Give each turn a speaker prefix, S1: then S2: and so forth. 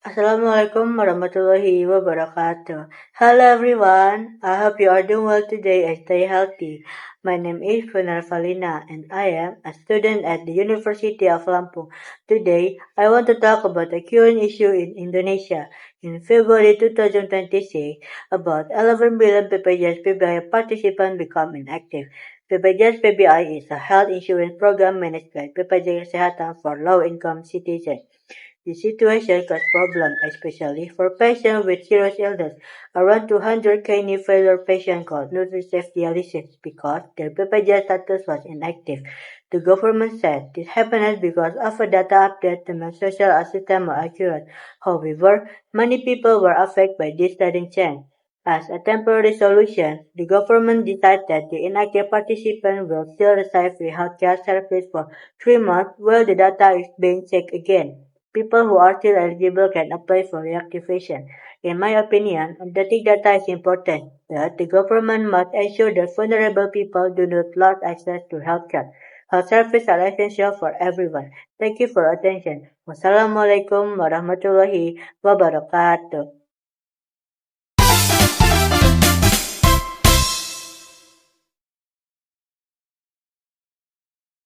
S1: Assalamualaikum warahmatullahi wabarakatuh. Hello everyone. I hope you are doing well today and stay healthy. My name is Funar Falina and I am a student at the University of Lampung. Today, I want to talk about a current issue in Indonesia. In February 2026, about 11 million BPJS PBI participants become inactive. BPJS PBI is a health insurance program managed by BPJS Kesehatan for low-income citizens. The situation caused problems, especially for patients with serious illness. Around 200 kidney failure patients called nutritive dialysis because their BPJS status was inactive. The government said this happened because of a data update to make social assistance more accurate. However, many people were affected by this sudden change. As a temporary solution, the government decided that the inactive participants will still receive free healthcare service for 3 months while the data is being checked again. People who are still eligible can apply for reactivation. In my opinion, updating data is important, but the government must ensure that vulnerable people do not lose access to healthcare. Health services are essential for everyone. Thank you for your attention. Wassalamualaikum warahmatullahi wabarakatuh.